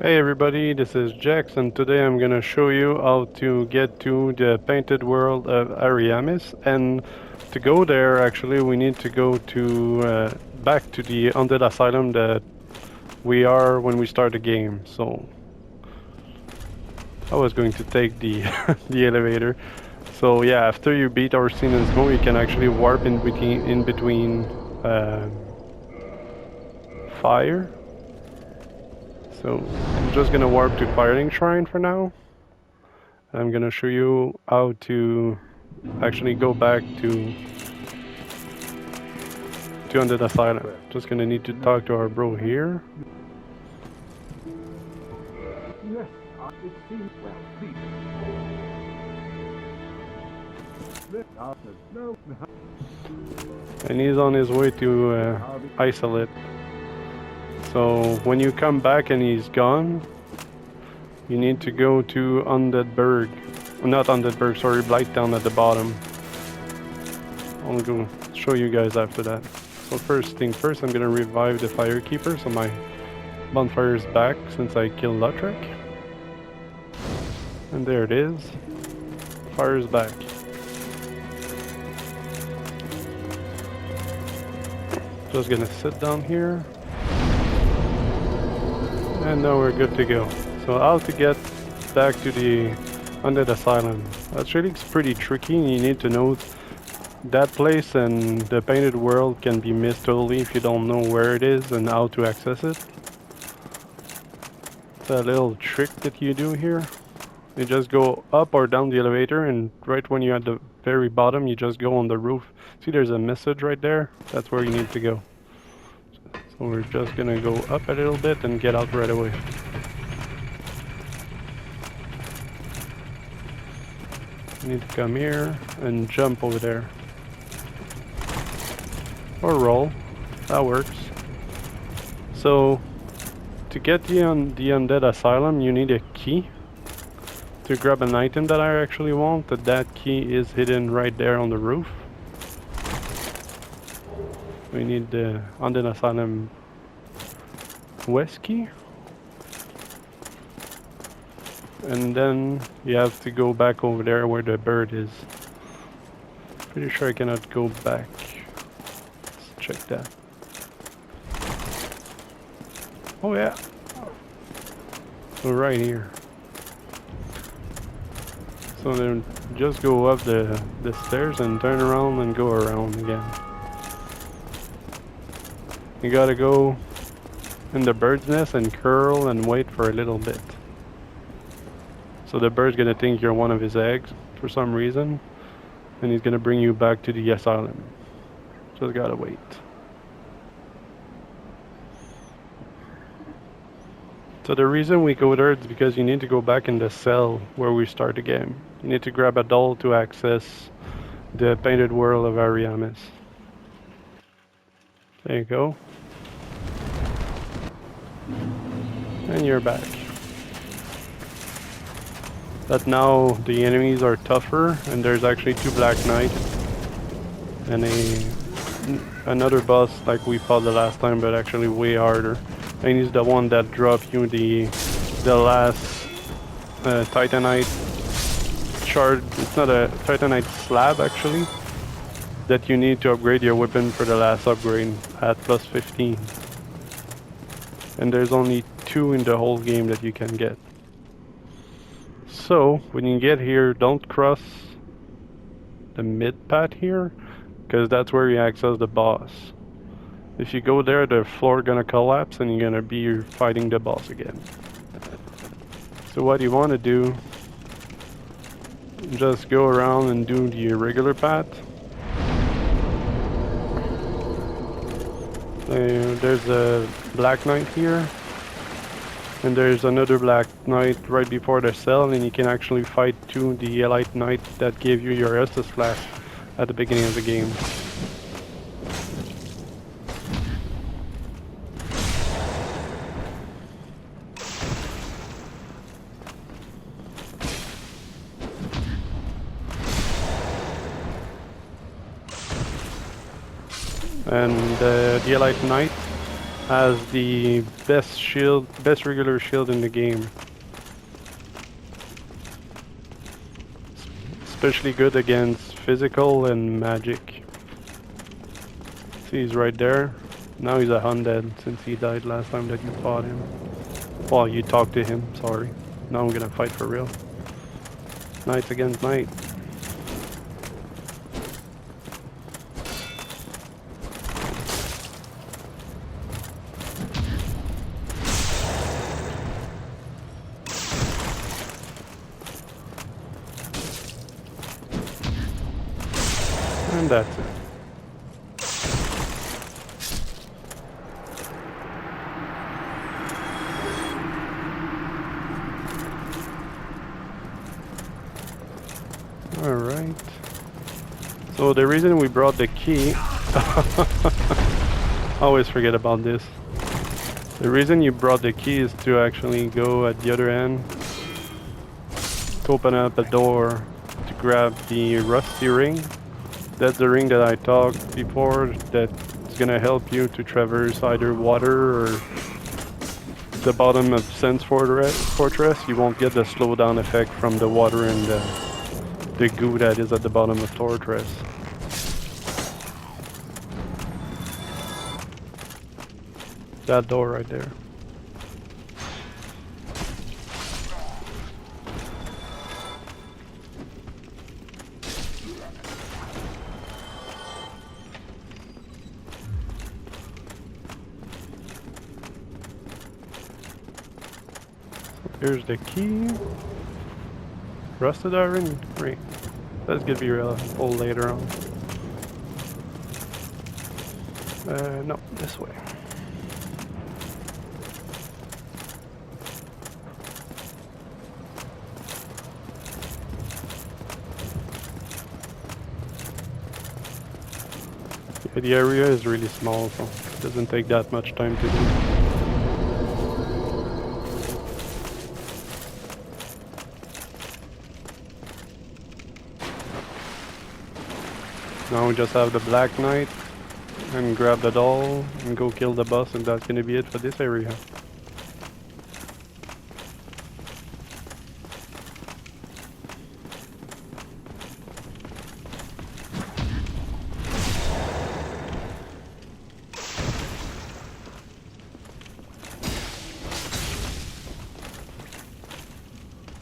Hey everybody, this is Jax and today I'm gonna show you how to get to the painted world of Ariamis, and to go there actually we need to go to back to the Undead Asylum that we are when we start the game. So I was going to take the the elevator. So yeah, after you beat our scene and smoke you can actually warp in between fire. So I'm just gonna warp to Firing Shrine for now. I'm gonna show you how to actually go back to Undead Asylum. Just gonna need to talk to our bro here. Yes, it seems well. Please. No. And he's on his way to isolate. So when you come back and he's gone, you need to go to Undead Berg. Not Undead Berg, sorry, Blighttown at the bottom. I'll go show you guys after that. So first thing first, I'm gonna revive the Firekeeper, so my bonfire is back since I killed Lautrec. And there it is. Fire is back. Just gonna sit down here. And now we're good to go. So how to get back to the Undead Asylum. That's really pretty tricky. You need to know that place, and the painted world can be missed totally if you don't know where it is and how to access it. It's a little trick that you do here. You just go up or down the elevator, and right when you're at the very bottom you just go on the roof. See, there's a message right there? That's where you need to go. So we're just gonna go up a little bit and get out right away. You need to come here and jump over there. Or roll. That works. So to get the Undead Asylum you need a key. To grab an item that I actually want, that key is hidden right there on the roof. We need the Undead Asylum West key. And then you have to go back over there where the bird is. Pretty sure I cannot go back. Let's check that. Oh yeah. So right here. So then just go up the stairs and turn around and go around again. You gotta go in the bird's nest and curl and wait for a little bit. So the bird's gonna think you're one of his eggs for some reason, and he's gonna bring you back to the asylum. Just gotta wait. So the reason we go there is because you need to go back in the cell where we start the game. You need to grab a doll to access the painted world of Ariamis. There you go. And you're back. But now the enemies are tougher, and there's actually 2 Black Knights and another boss like we fought the last time, but actually way harder. And he's the one that dropped you the last titanite shard. It's not a titanite slab actually, that you need to upgrade your weapon for the last upgrade at plus 15. And there's only 2 in the whole game that you can get. So when you get here, don't cross the mid path here, because that's where you access the boss. If you go there, the floor gonna collapse and you're gonna be fighting the boss again. So what you want to do, just go around and do the regular path. There's a Black Knight here, and there's another Black Knight right before the cell, and you can actually fight the Elite Knight that gave you your Estus Flask at the beginning of the game. And the Elite Knight has the best shield, best regular shield in the game. Especially good against physical and magic. See, he's right there. Now he's a undead since he died last time that you fought him. Well, you talked to him, sorry. Now I'm gonna fight for real. Knights against knight. And that's it. Alright. So the reason we brought the key... I always forget about this. The reason you brought the key is to actually go at the other end, to open up a door to grab the rusty ring. That's the ring that I talked before that's gonna help you to traverse either water or the bottom of Sense Fortress. You won't get the slowdown effect from the water and the goo that is at the bottom of Fortress. That door right there. Here's the key. Rusted iron ring. That's gonna be full later on. No, this way. Yeah, the area is really small, so it doesn't take that much time to do. Now we just have the Black Knight and grab the doll and go kill the boss, and that's gonna be it for this area.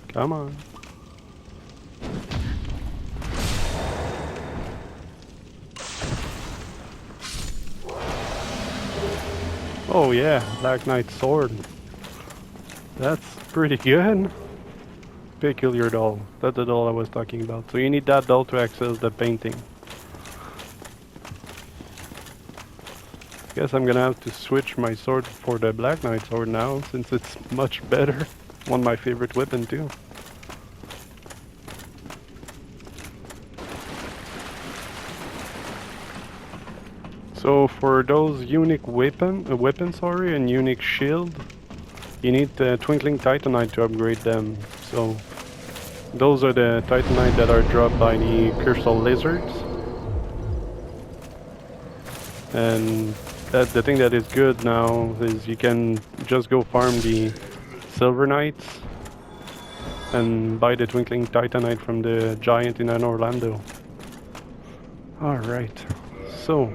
Come on. Oh yeah, Black Knight sword. That's pretty good. Peculiar doll. That's the doll I was talking about. So you need that doll to access the painting. Guess I'm gonna have to switch my sword for the Black Knight sword now, since it's much better. One of my favorite weapon too. So for those unique weapon, and unique shield, you need the Twinkling Titanite to upgrade them. So those are the Titanite that are dropped by the Crystal Lizards. And the thing that is good now is you can just go farm the Silver Knights and buy the Twinkling Titanite from the giant in Orlando. Alright, so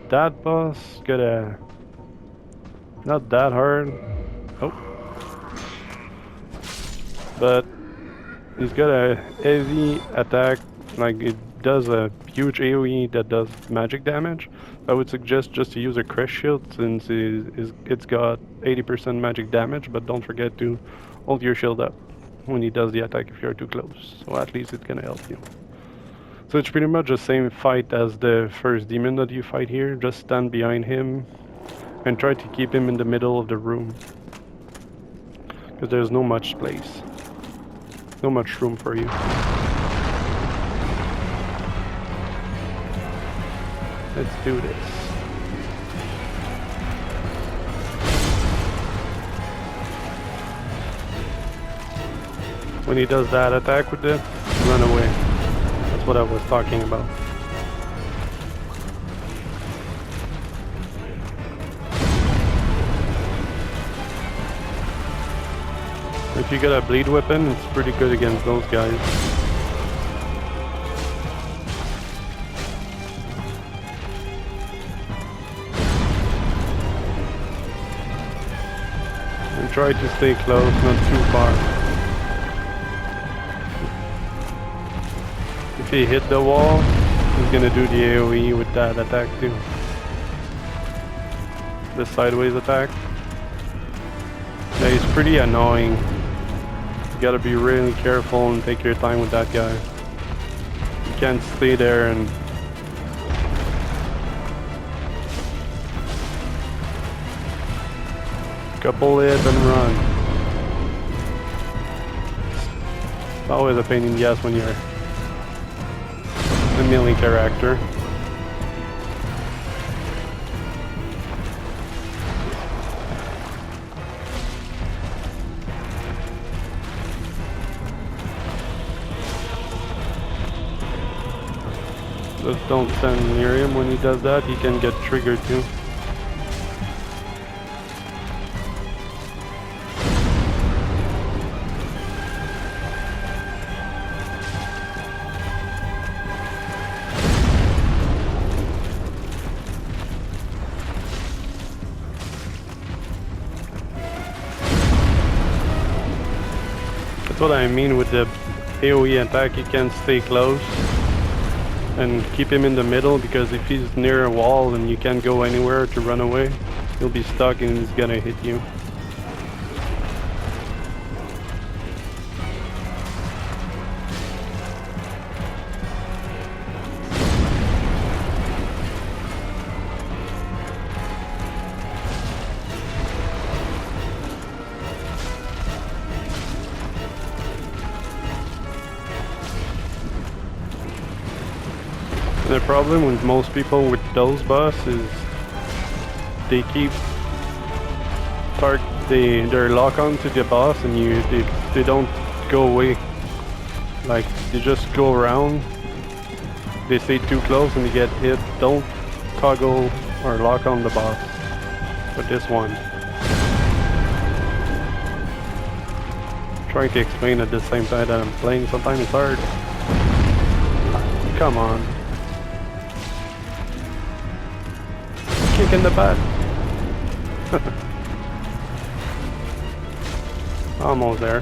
that boss got a not that hard. Oh, but he's got a heavy attack, like it does a huge AoE that does magic damage. I would suggest just to use a Crest Shield since it's got 80% magic damage, but don't forget to hold your shield up when he does the attack if you're too close, so at least it's gonna help you. So it's pretty much the same fight as the first demon that you fight here. Just stand behind him and try to keep him in the middle of the room, because there's no much space, no much room for you. Let's do this. When he does that attack with it, run away. That's what I was talking about. If you get a bleed weapon, it's pretty good against those guys. And try to stay close, not too far. If he hit the wall, he's gonna do the AoE with that attack too. The sideways attack. Yeah, he's pretty annoying. You gotta be really careful and take your time with that guy. You can't stay there and... couple it and run. It's always a pain in the ass when you're a melee character. Just don't stand near him. When he does that, he can get triggered too. That's what I mean with the AoE attack. You can stay close and keep him in the middle, because if he's near a wall and you can't go anywhere to run away, he'll be stuck and he's gonna hit you. The problem with most people with those boss is they keep they're locked onto the boss, and they don't go away. Like, they just go around. They stay too close and they get hit. Don't toggle or lock on the boss. But this one, trying to explain at the same time that I'm playing, sometimes it's hard. Come on. Kick in the butt. Almost there.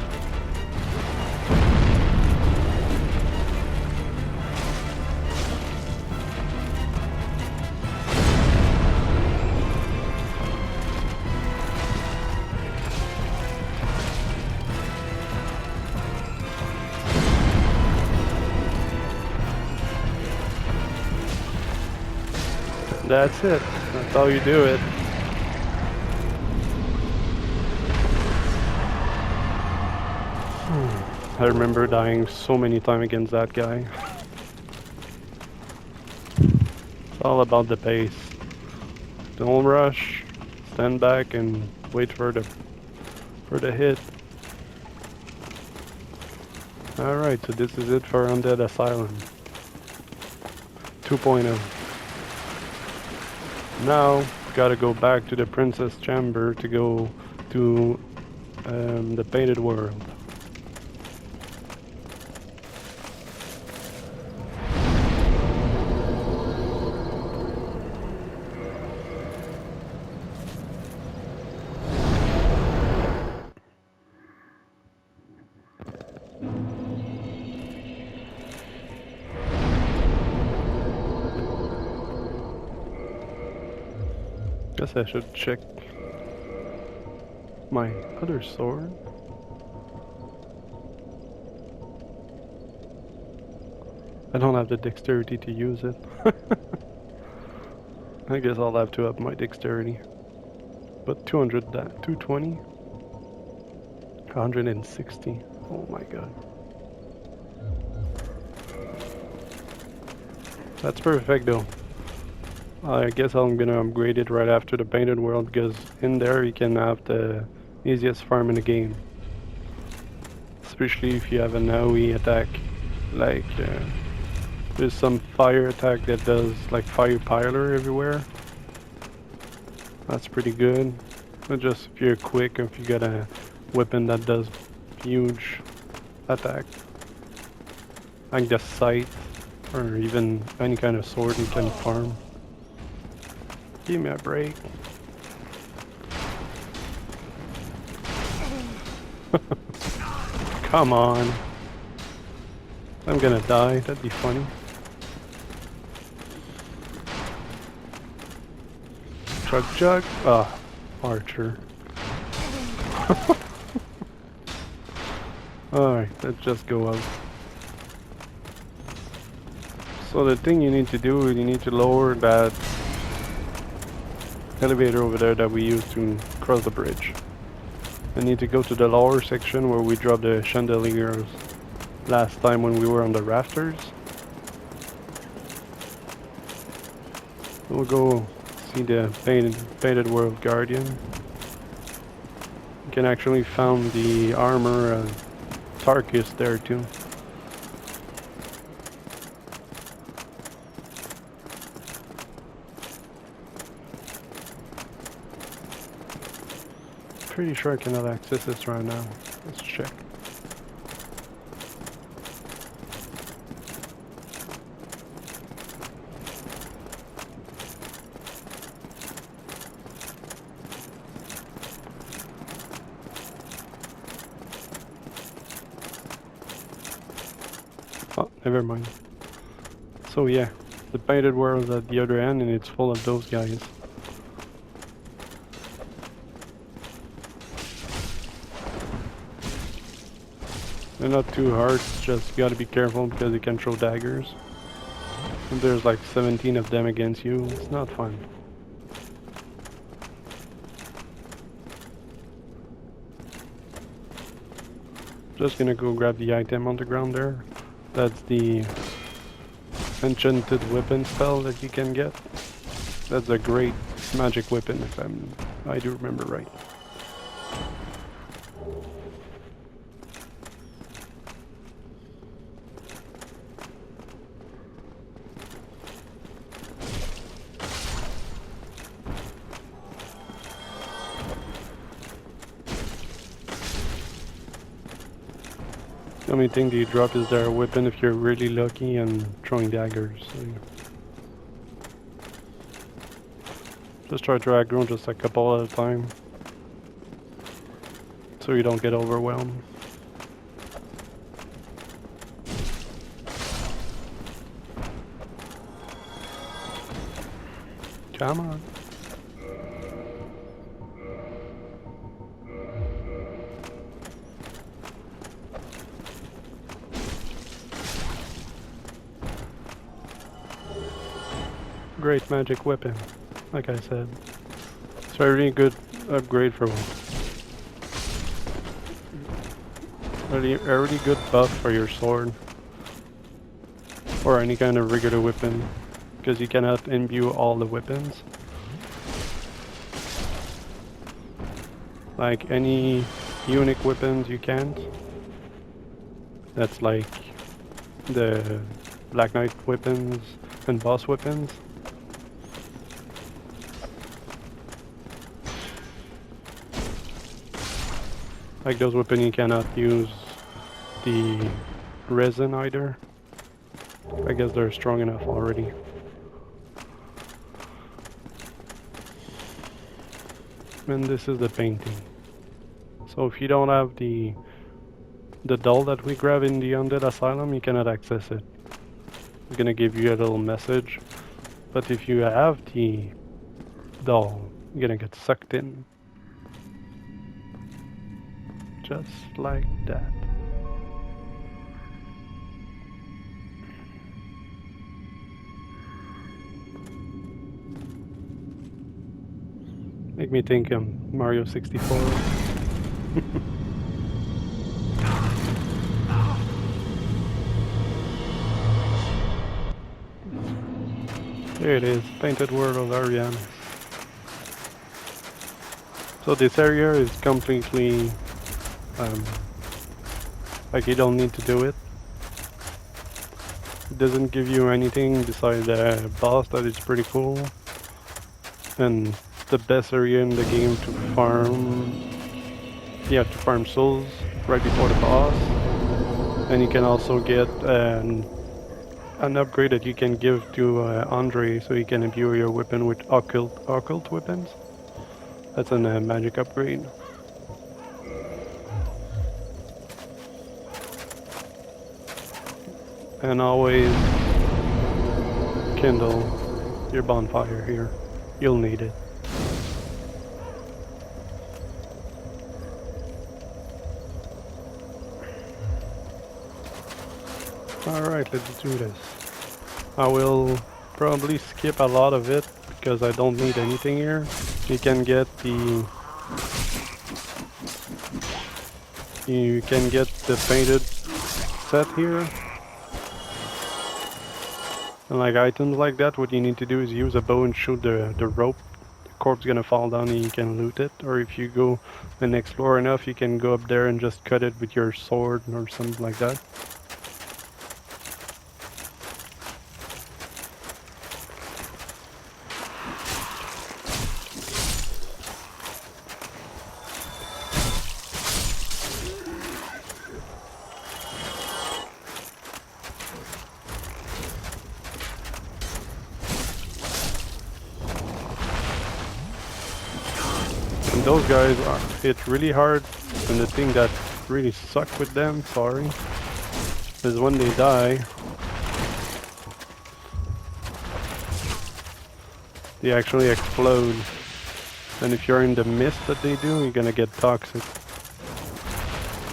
That's it. That's how you do it. I remember dying so many times against that guy. It's all about the pace. Don't rush. Stand back and wait for the hit. Alright, so this is it for Undead Asylum 2.0. Now, gotta go back to the Princess Chamber to go to the Painted World. Guess I should check my other sword. I don't have the dexterity to use it. I guess I'll have to up my dexterity. But 200, 220? 160. Oh my god. That's perfect though. I guess I'm gonna upgrade it right after the Painted World, because in there you can have the easiest farm in the game. Especially if you have an AoE attack. Like, there's some fire attack that does like fire piler everywhere. That's pretty good. But just if you're quick, if you got a weapon that does huge attack. Like the scythe, or even any kind of sword you can farm. Give me a break. Come on. I'm gonna die, that'd be funny. Chug chug. Ah, archer. Alright, let's just go out. So the thing you need to do is you need to lower that elevator over there that we used to cross the bridge. I need to go to the lower section where we dropped the chandeliers last time when we were on the rafters. We'll go see the painted world guardian. You can actually find the armor Tarkus there too. Pretty sure I cannot access this right now. Let's check. Oh, never mind. So yeah, the painted world's at the other end and it's full of those guys. They're not too hard, just you gotta be careful because they can throw daggers. And there's like 17 of them against you, it's not fun. Just gonna go grab the item on the ground there. That's the enchanted weapon spell that you can get. That's a great magic weapon if I do remember right. The only thing that you drop is their weapon if you're really lucky and throwing daggers. So just try to aggro just a couple at a time so you don't get overwhelmed. Come on. Great magic weapon, like I said. It's a really good upgrade for a really good buff for your sword. Or any kind of regular weapon. Because you cannot imbue all the weapons. Like any unique weapons you can't. That's like the Black Knight weapons and boss weapons. Like those weapons you cannot use the resin either. I guess they're strong enough already. And this is the painting. So if you don't have the doll that we grab in the Undead Asylum, you cannot access it. It's gonna give you a little message. But if you have the doll, you're gonna get sucked in. Just like that. Make me think Mario 64. There it is, painted world of Ariamis. So this area is completely like you don't need to do it. It doesn't give you anything besides the boss that is pretty cool. And the best area in the game to farm you have to farm souls right before the boss. And you can also get an upgrade that you can give to Andre, so you can imbue your weapon with occult weapons. That's a magic upgrade. And always kindle your bonfire here. You'll need it. Alright, let's do this. I will probably skip a lot of it because I don't need anything here. You can get the painted set here. And like items like that, what you need to do is use a bow and shoot the rope. The corpse gonna fall down and you can loot it. Or if you go and explore enough, you can go up there and just cut it with your sword or something like that. And those guys hit really hard, and the thing that really sucks with them, sorry, is when they die, they actually explode. And if you're in the mist that they do, you're gonna get toxic.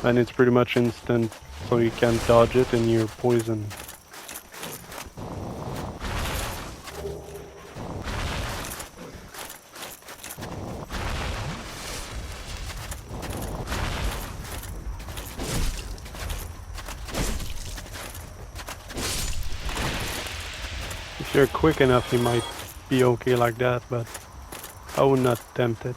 And it's pretty much instant, so you can't dodge it and you're poisoned. If you're quick enough, you might be okay like that, but I would not attempt it.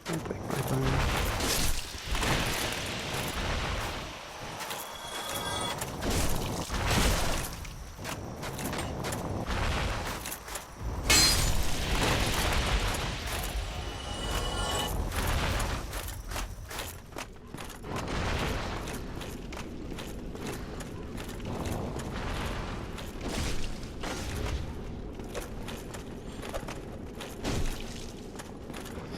I'll take my time.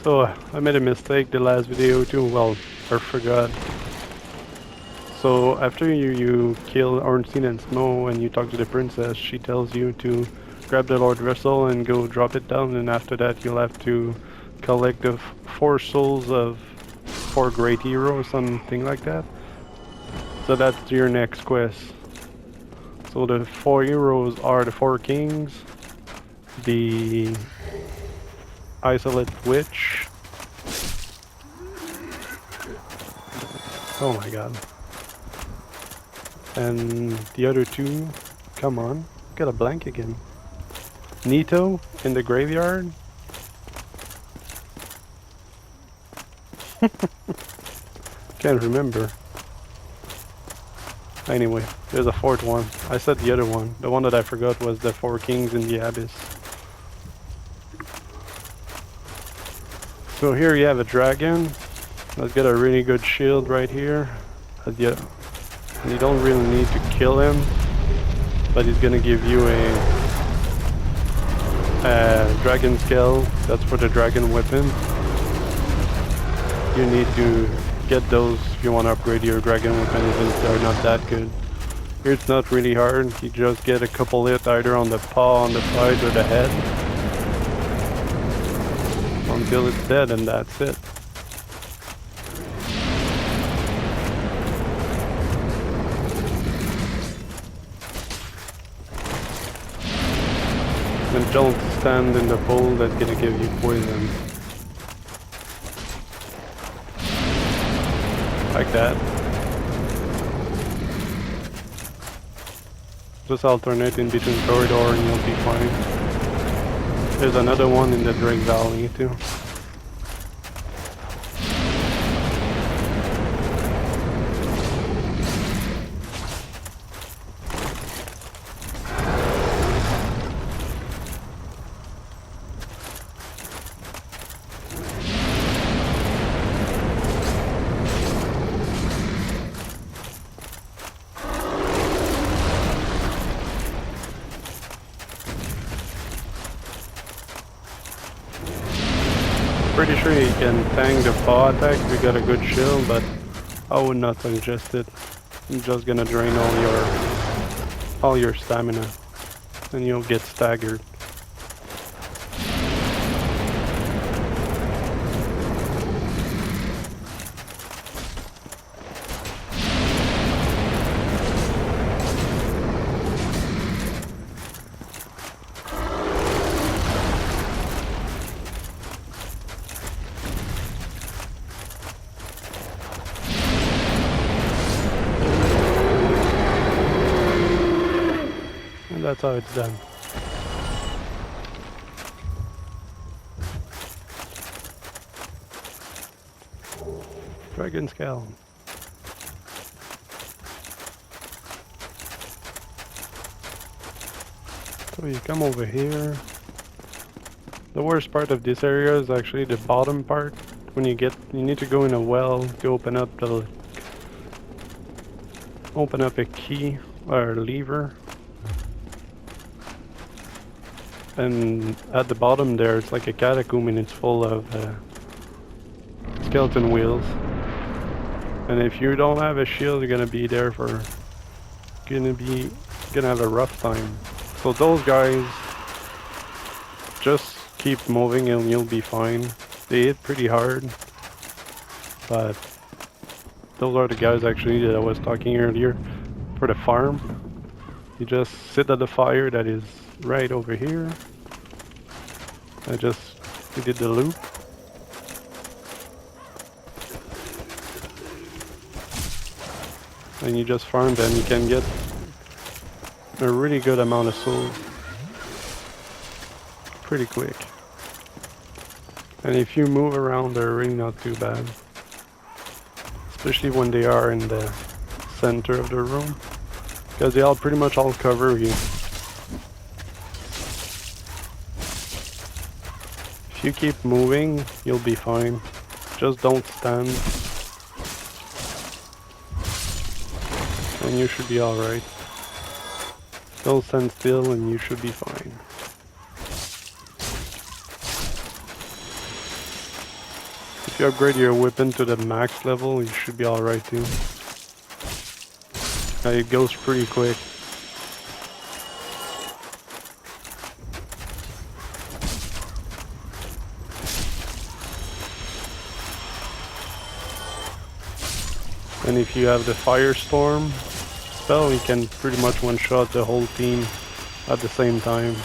So I made a mistake the last video too, well, I forgot. So after you kill Ornstein and Snow and you talk to the princess, she tells you to grab the Lord Vessel and go drop it down, and after that you'll have to collect the 4 souls of 4 great heroes, something like that. So that's your next quest. So the 4 heroes are the 4 kings, the Isolate Witch. Oh my god. And the other 2, come on, got a blank again. Nito in the graveyard. Can't remember. Anyway, there's a 4th one. I said the other one. The one that I forgot was the 4 kings in the abyss. So here you have a dragon. Let's get a really good shield right here. You don't really need to kill him, but he's gonna give you a dragon scale. That's for the dragon weapon. You need to get those if you want to upgrade your dragon weapon, even if they're not that good. Here it's not really hard. You just get a couple hits either on the paw, on the side, or the head, until it's dead, and that's it. And don't stand in the pool, that's gonna give you poison. Like that. Just alternate in between corridor and you'll be fine. There's another one in the Drake Valley too. Pretty sure you can tank the paw attack if you got a good shield, but I would not suggest it. You're just gonna drain all your stamina and you'll get staggered. And that's how it's done. Dragon Scale. So you come over here. The worst part of this area is actually the bottom part. When you need to go in a well to open up a key or a lever. And at the bottom there, it's like a catacomb and it's full of skeleton wheels. And if you don't have a shield, you're gonna be there for gonna have a rough time. So those guys, just keep moving and you'll be fine. They hit pretty hard, but those are the guys actually that I was talking earlier for the farm. You just sit at the fire that is right over here. We did the loop. And you just farm them, you can get a really good amount of souls pretty quick. And if you move around, they're really not too bad. Especially when they are in the center of the room. Because they all pretty much all cover you. If you keep moving, you'll be fine. Just don't stand. And you should be alright. Don't stand still and you should be fine. If you upgrade your weapon to the max level, you should be alright too. It goes pretty quick. And if you have the firestorm spell, you can pretty much one-shot the whole team at the same time.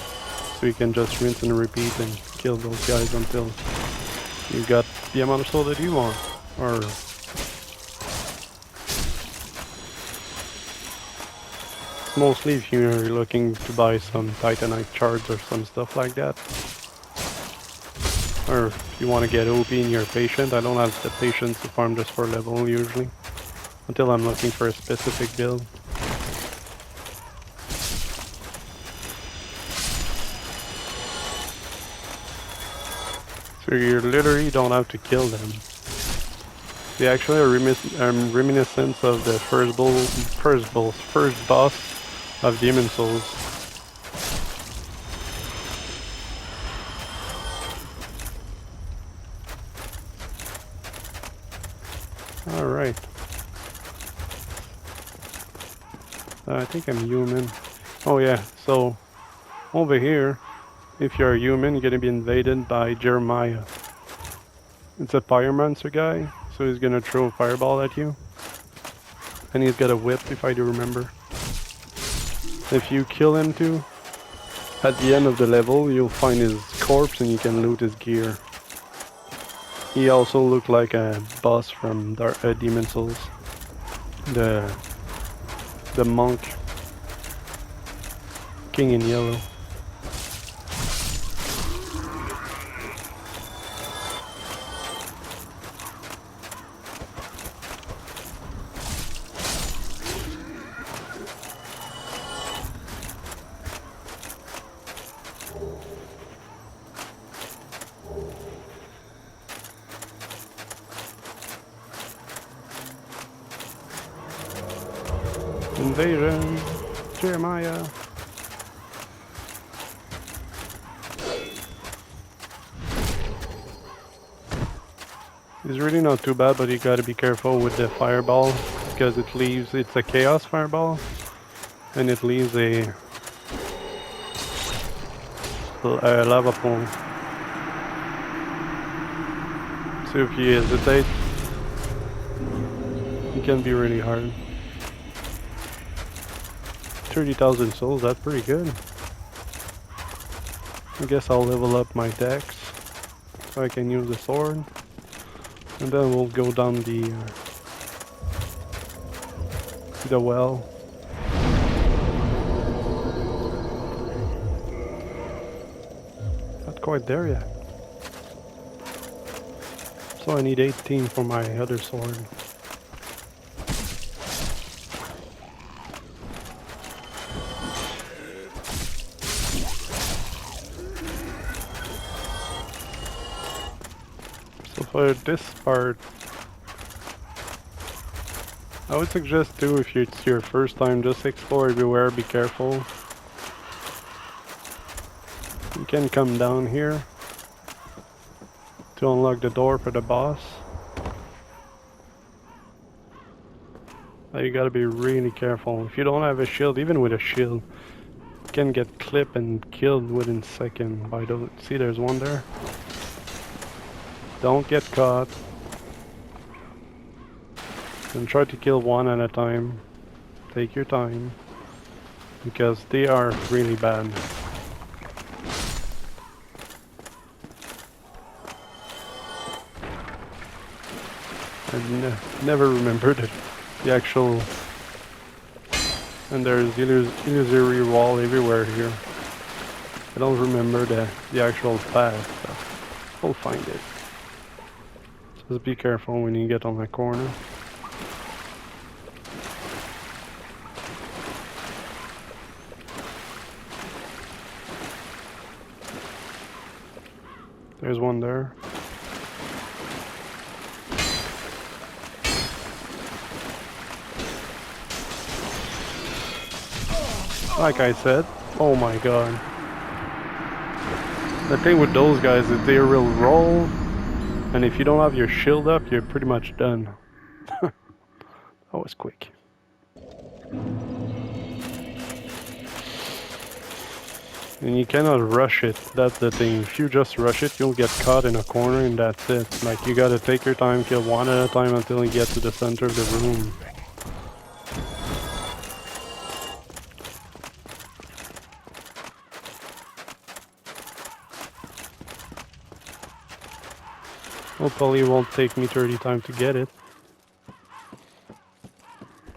So you can just rinse and repeat and kill those guys until you got the amount of soul that you want. Or mostly if you're looking to buy some titanite shards or some stuff like that. Or if you want to get OP and you're patient. I don't have the patience to farm this for level usually. Until I'm looking for a specific build. So you literally don't have to kill them. They actually are reminiscent of the first boss of Demon Souls. Alright. I think I'm human. Oh yeah, so over here, if you're a human, you're gonna be invaded by Jeremiah. It's a pyromancer guy, so he's gonna throw a fireball at you. And he's got a whip, if I do remember. If you kill him too, At the end of the level, you'll find his corpse and you can loot his gear. He also looked like a boss from Demon Souls. The monk. King in yellow. Invasion! Jeremiah! It's really not too bad, but you gotta be careful with the fireball because it's a chaos fireball and it leaves a lava pool. So if you hesitate, it can be really hard. 30,000 souls, that's pretty good. I guess I'll level up my dex so I can use the sword. And then we'll go down the well. Not quite there yet. So I need 18 for my other sword. For this part, I would suggest too, if it's your first time, just explore everywhere, be careful. You can come down here to unlock the door for the boss. But you gotta be really careful. If you don't have a shield, even with a shield, you can get clipped and killed within a second by those. See, there's one there. Don't get caught. And try to kill one at a time. Take your time. Because they are really bad. I never remembered the actual... And there's illusory wall everywhere here. I don't remember the actual path, but we'll find it. Just be careful when you get on the corner. There's one there. Like I said, oh my god. The thing with those guys is they will roll, and if you don't have your shield up, you're pretty much done. That was quick. And you cannot rush it, that's the thing. If you just rush it, you'll get caught in a corner and that's it. Like, you gotta take your time, kill one at a time until you get to the center of the room. Hopefully it won't take me 30 time to get it.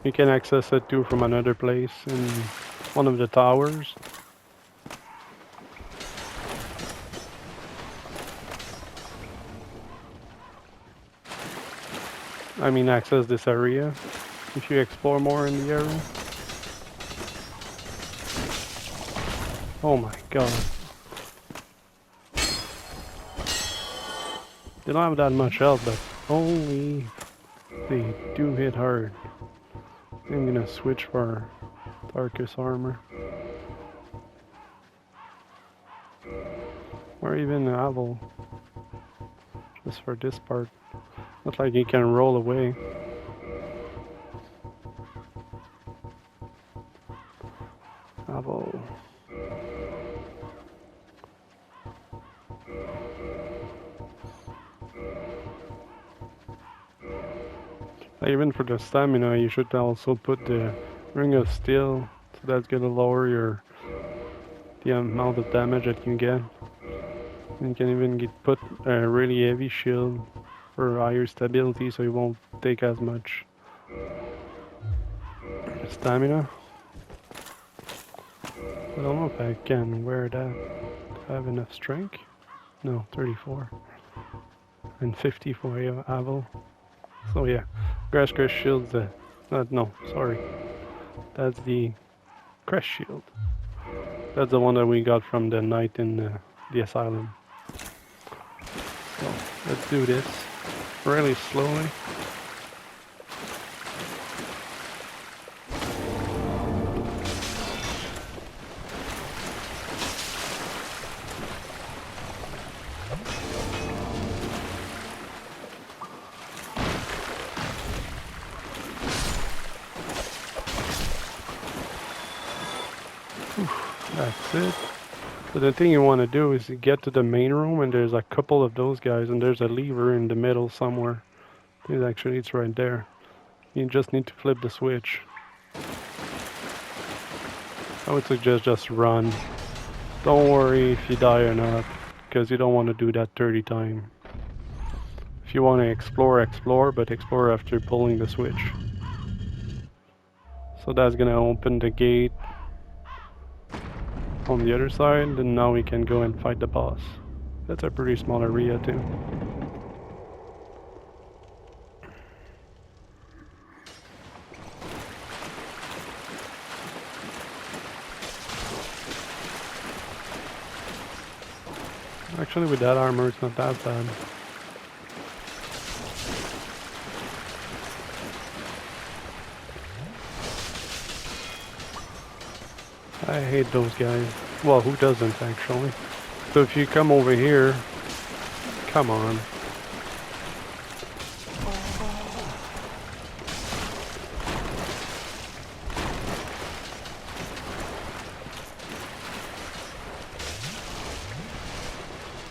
You can access it too from another place in one of the towers. I mean, access this area if you explore more in the area. Oh my god. They don't have that much health, but holy, they do hit hard. I'm gonna switch for Darkest Armor. Or even Avel. Just for this part. Looks like you can roll away. Avel. Even for the stamina, you should also put the Ring of Steel, so that's gonna lower the amount of damage that you get. You can even put a really heavy shield for higher stability, so you won't take as much stamina. I don't know if I can wear that. Do I have enough strength? No, 34. And 50 for Avel. So yeah, Grass Crest Shield's no, sorry. That's the Crest Shield. That's the one that we got from the knight in the Asylum. So, let's do this really slowly. That's it. So the thing you want to do is you get to the main room and there's a couple of those guys and there's a lever in the middle somewhere. It's right there. You just need to flip the switch. I would suggest just run. Don't worry if you die or not, because you don't want to do that 30 times. If you want to explore, explore, but explore after pulling the switch. So that's gonna open the gate on the other side, and now we can go and fight the boss. That's a pretty small area too. Actually, with that armor, it's not that bad. I hate those guys. Well, who doesn't actually? So if you come over here, come on.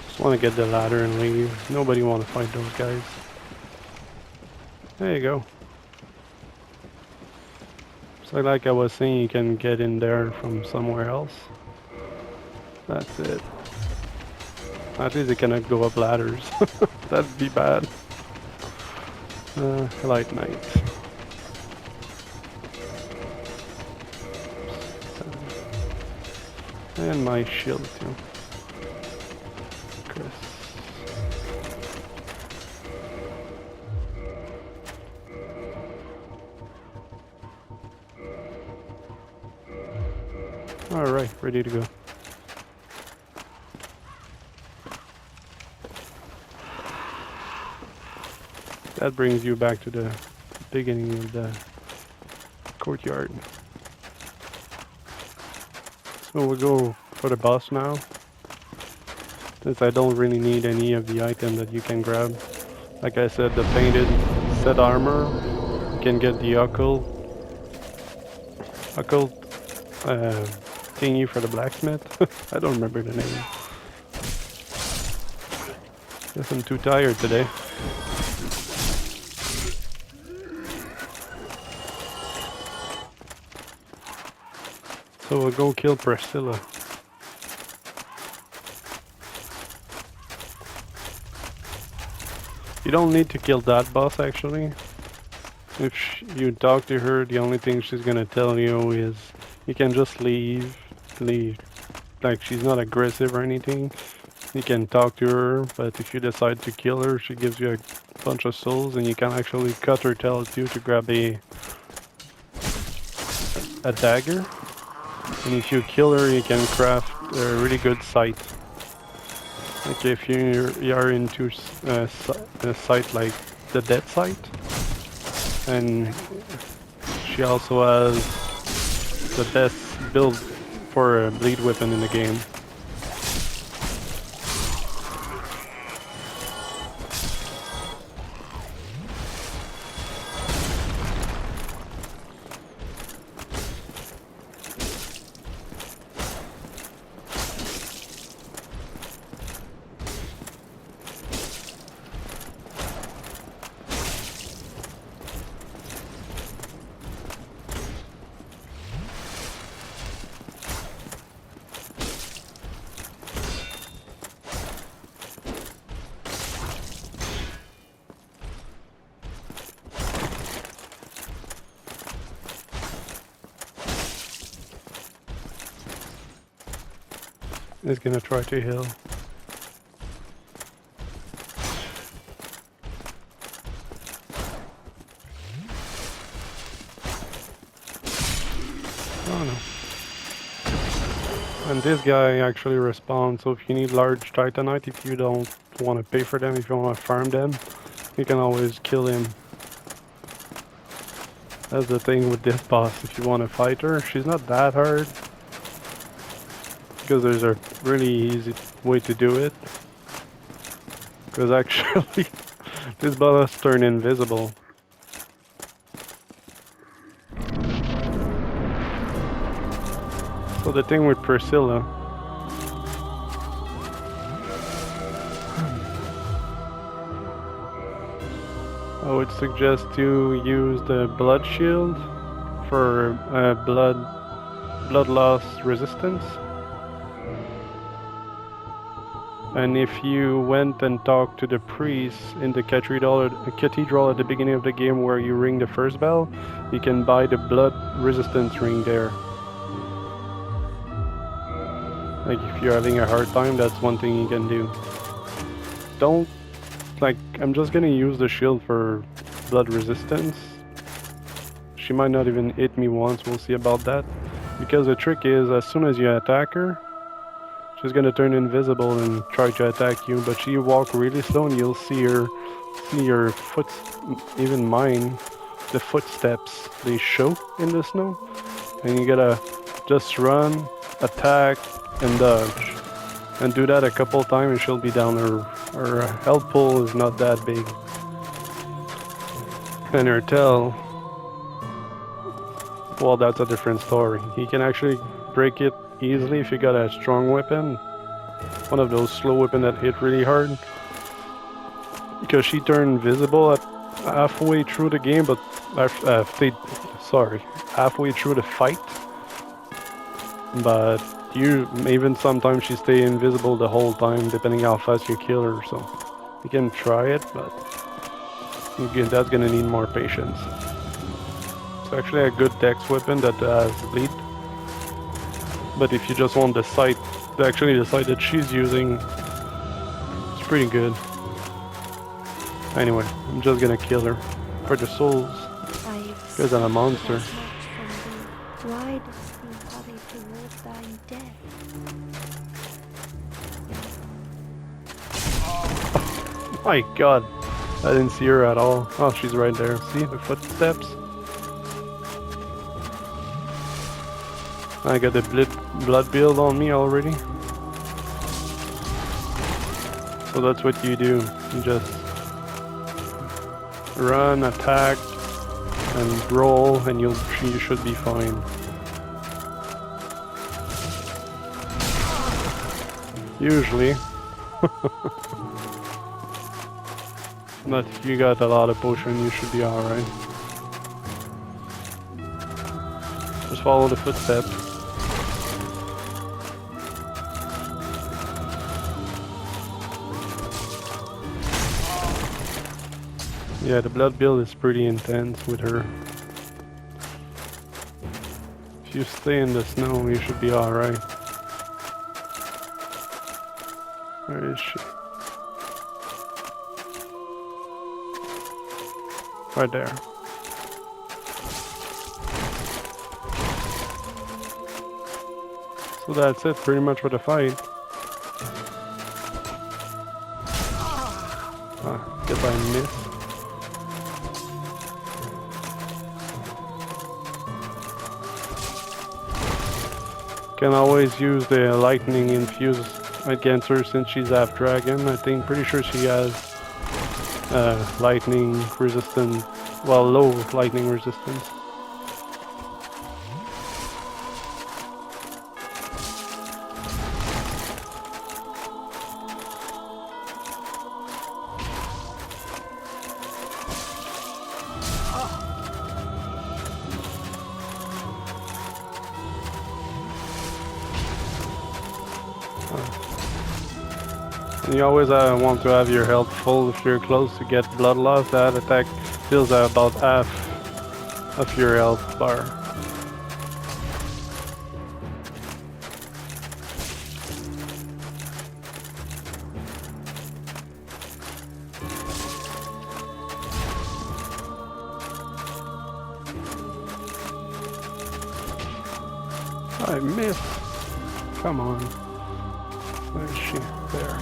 Just want to get the ladder and leave. Nobody want to fight those guys. There you go. So like I was saying, you can get in there from somewhere else. That's it. At least you cannot go up ladders. That'd be bad. Light Knight. And my shield too. Chris. Alright, ready to go. That brings you back to the beginning of the courtyard. So we'll go for the boss now. Since I don't really need any of the item that you can grab. Like I said, the painted set armor. You can get the occult thingy for the blacksmith. I don't remember the name. Guess I'm too tired today. So we'll go kill Priscilla. You don't need to kill that boss actually. If you talk to her, the only thing she's gonna tell you is you can just leave. Like she's not aggressive or anything. You can talk to her, but if you decide to kill her, she gives you a bunch of souls and you can actually cut her tail too to grab a dagger. And if you kill her, you can craft a really good sight. Like if you are into a sight like the dead sight. And she also has the best build for a bleed weapon in the game. is gonna try to heal. Oh no. And this guy actually responds, so if you need large titanite, if you don't want to pay for them, if you want to farm them, you can always kill him. That's the thing with this boss, if you want to fight her, she's not that hard. Because there's a really easy way to do it. Because actually, this boss turns invisible. So the thing with Priscilla, I would suggest to use the blood shield for blood loss resistance. And if you went and talked to the priest in the cathedral at the beginning of the game where you ring the first bell, you can buy the blood resistance ring there. Like if you're having a hard time, that's one thing you can do. Don't, like, I'm just gonna use the shield for blood resistance. She might not even hit me once, we'll see about that. Because the trick is, as soon as you attack her, she's gonna turn invisible and try to attack you, but she walk really slow and you'll see your foot, even mine, the footsteps, they show in the snow. And you gotta just run, attack, and dodge. And do that a couple times and she'll be down. Her health pool is not that big. And her tail, well, that's a different story. You can actually break it easily if you got a strong weapon. One of those slow weapons that hit really hard. Because she turned invisible at halfway through the game, but halfway through the fight. But even sometimes she stay invisible the whole time, depending how fast you kill her. So you can try it, but that's gonna need more patience. It's actually a good dex weapon that has bleed. But if you just want the sight, actually the sight that she's using, it's pretty good. Anyway, I'm just gonna kill her for the souls, because I'm a monster. Why does the body towards thine death? My god, I didn't see her at all. Oh, she's right there. See the footsteps? I got the blood build on me already. So that's what you do. You just run, attack, and roll, and you should be fine. Usually. But if you got a lot of potion, you should be alright. Just follow the footsteps. Yeah, the blood build is pretty intense with her. If you stay in the snow, you should be alright. Where is she? Right there. So that's it, pretty much for the fight. Guess I missed. Can always use the lightning infuse against her since she's half dragon. Pretty sure she has lightning resistance, well, low lightning resistance. And you always want to have your health full if you're close to get blood loss. That attack fills about half of your health bar. I missed. Come on. Where is she? There.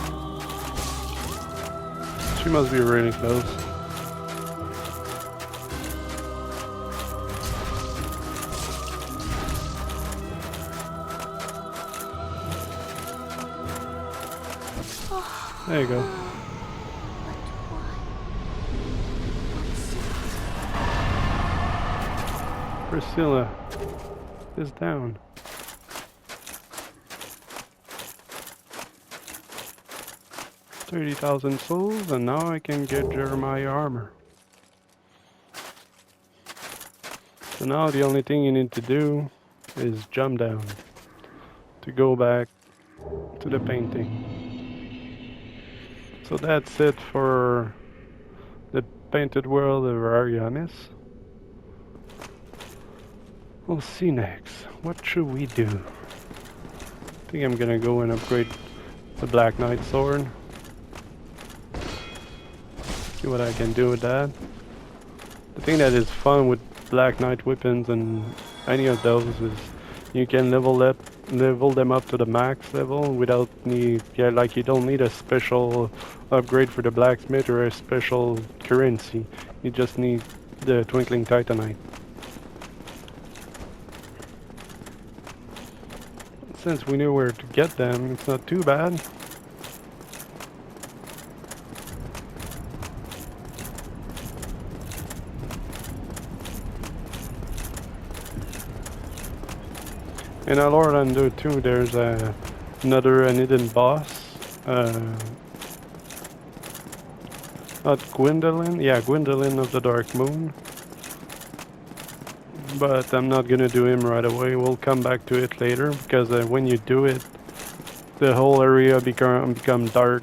She must be really close. There you go. Priscilla is down. $30,000 souls, and now I can get Jeremiah armor. So now the only thing you need to do is jump down to go back to the painting. So that's it for the painted world of Ariamis. We'll see next. What should we do? I think I'm gonna go and upgrade the Black Knight sword. See what I can do with that. The thing that is fun with Black Knight weapons and any of those is you can level them up to the max level without like you don't need a special upgrade for the blacksmith or a special currency. You just need the twinkling titanite. Since we knew where to get them, it's not too bad. In Lord Under 2 there's another hidden boss. Not Gwendolyn? Yeah, Gwendolyn of the Dark Moon. But I'm not gonna do him right away. We'll come back to it later because when you do it, the whole area become dark,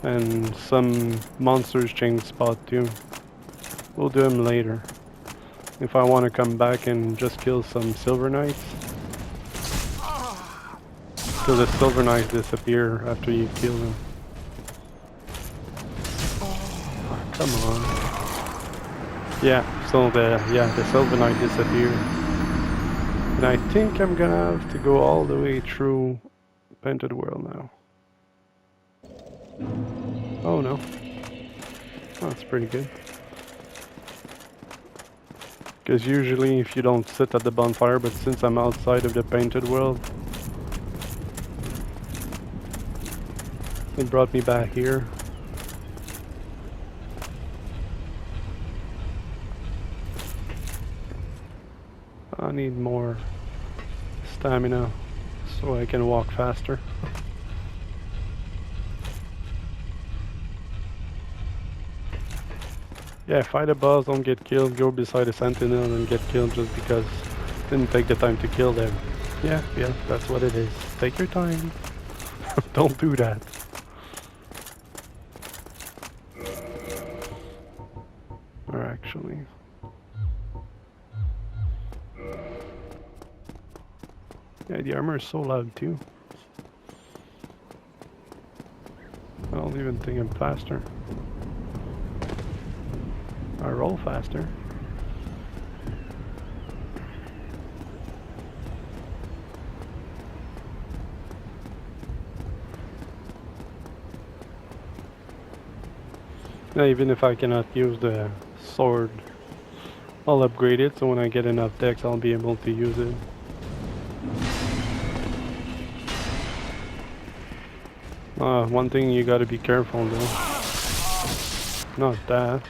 and some monsters change spot too. We'll do him later. If I want to come back and just kill some Silver Knights, so the Silver Knights disappear after you kill them. Oh, come on. Yeah, so the Silver Knight disappeared. And I think I'm gonna have to go all the way through Painted World now. Oh no. Oh, that's pretty good. Because usually if you don't sit at the bonfire, but since I'm outside of the Painted World, it brought me back here. I need more stamina so I can walk faster. Yeah, fight a boss, don't get killed, go beside a sentinel and get killed just because didn't take the time to kill them. Yeah, that's what it is. Take your time. Don't do that. Or actually... yeah, the armor is so loud too. I don't even think I'm faster. I roll faster. Now, even if I cannot use the sword, I'll upgrade it so when I get enough dex I'll be able to use it. One thing you gotta be careful though. Not that.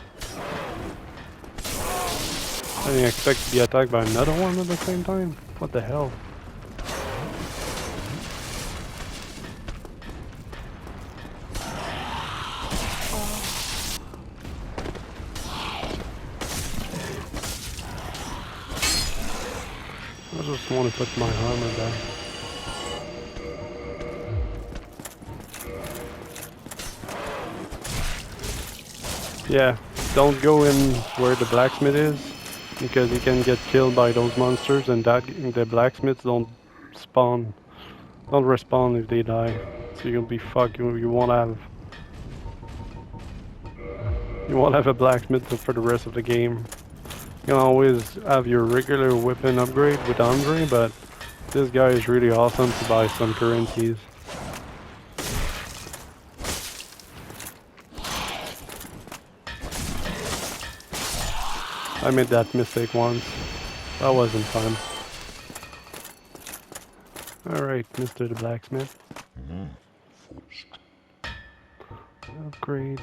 I didn't expect to be attacked by another one at the same time. What the hell? I just want to put my armor back. Yeah, don't go in where the blacksmith is, because you can get killed by those monsters, and the blacksmiths don't respawn if they die. So you'll be fucked. You won't have a blacksmith for the rest of the game. You can always have your regular weapon upgrade with Andre, but this guy is really awesome to buy some currencies. I made that mistake once. That wasn't fun. Alright, Mr. the Blacksmith. Upgrade.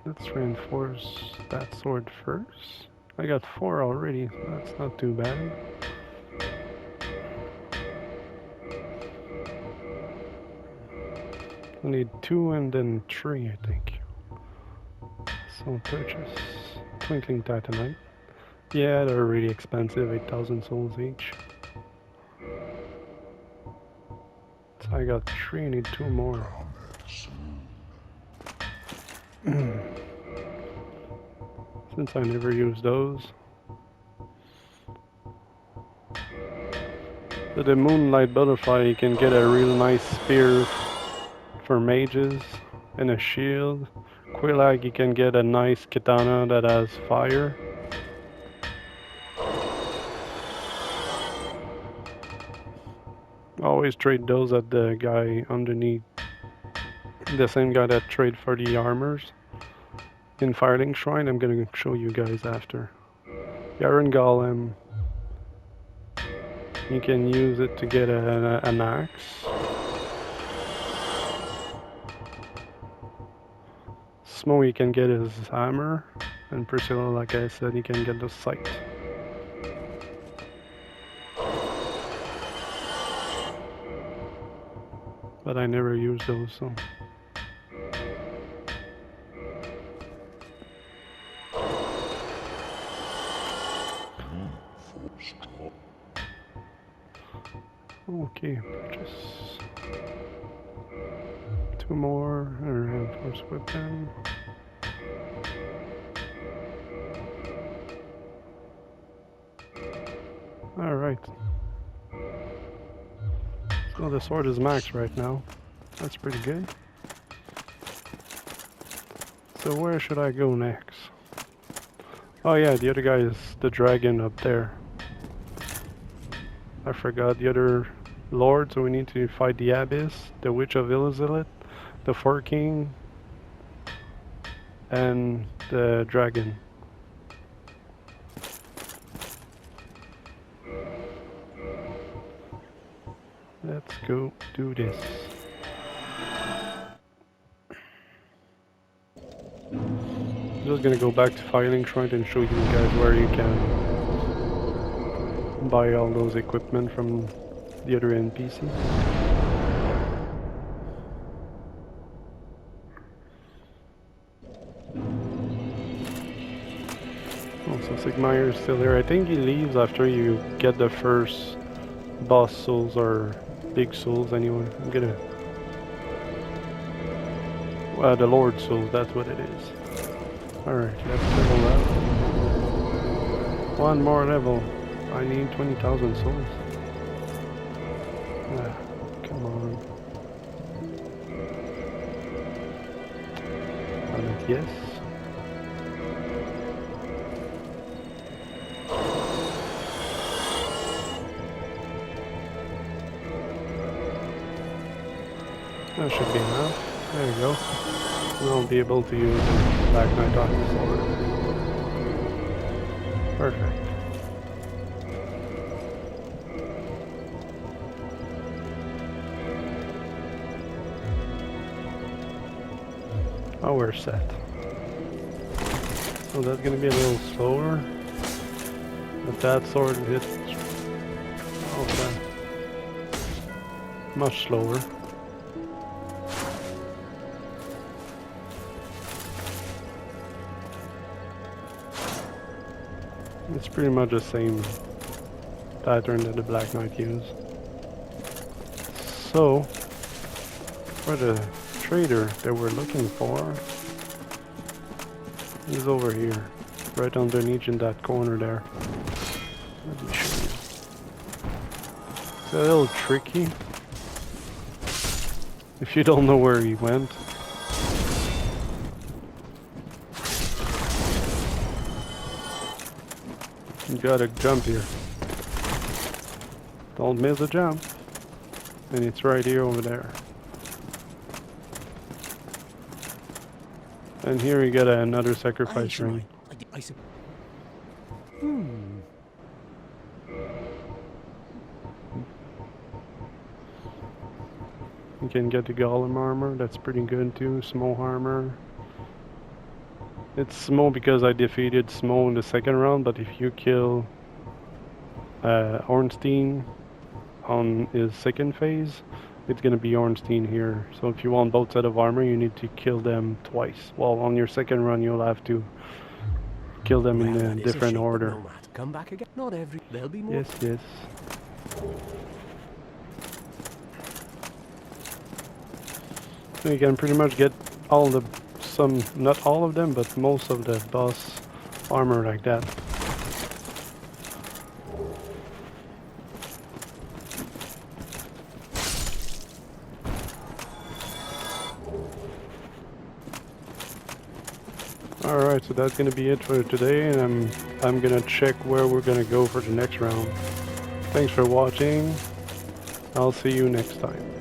Let's reinforce that sword first. I got 4 already, that's not too bad. I need 2 and then 3, I think. So purchase twinkling titanite. Yeah, they're really expensive, 8,000 souls each. So I got 3, I need 2 more. Since I never use those. So the Moonlight Butterfly, you can get a real nice spear for mages and a shield. Quillag, you can get a nice katana that has fire. Always trade those at the guy underneath. The same guy that trade for the armors. In Firelink Shrine, I'm gonna show you guys after. The Iron Golem, you can use it to get an axe. Smo, you can get his hammer. And Priscilla, like I said, you can get the scythe. But I never use those, so... Okay, purchase 2 more, and reinforce weapon. Alright. So the sword is max right now. That's pretty good. So where should I go next? Oh yeah, the other guy is the dragon up there. I forgot the other lord, so we need to fight the Abyss, the Witch of Ilizilith, the Four King, and the dragon. Let's go do this. I'm just gonna go back to Firelink Shrine and show you guys where you can buy all those equipment from the other NPC. Oh, so Sigmire is still there. I think he leaves after you get the first boss souls or big souls anyway. I'm gonna... the Lord souls, that's what it is. Alright, let's level up. 1 more level. I need 20,000 souls. Come on. Yes. That should be enough. There you go. We'll be able to use the Black Knight on the sword. Perfect. Oh, we're set. So that's gonna be a little slower. But that sword hits... okay. Much slower. It's pretty much the same pattern that the Black Knight used. So, for the trader that we're looking for is over here, right underneath in that corner there. Let me show you. It's a little tricky if you don't know where he went. You gotta jump here. Don't miss the jump. And it's right here over there. And here you get another sacrifice ring. You can get the golem armor, that's pretty good too. Small armor. It's small because I defeated Small in the second round, but if you kill Ornstein on his second phase, it's gonna be Ornstein here. So if you want both set of armor, you need to kill them twice. Well, on your second run, you'll have to kill them in a different order. Come back again. Not every. There'll be more. Yes, yes. So you can pretty much get all the, not all of them, but most of the boss armor like that. Alright, so that's gonna be it for today, and I'm gonna check where we're gonna go for the next round. Thanks for watching. I'll see you next time.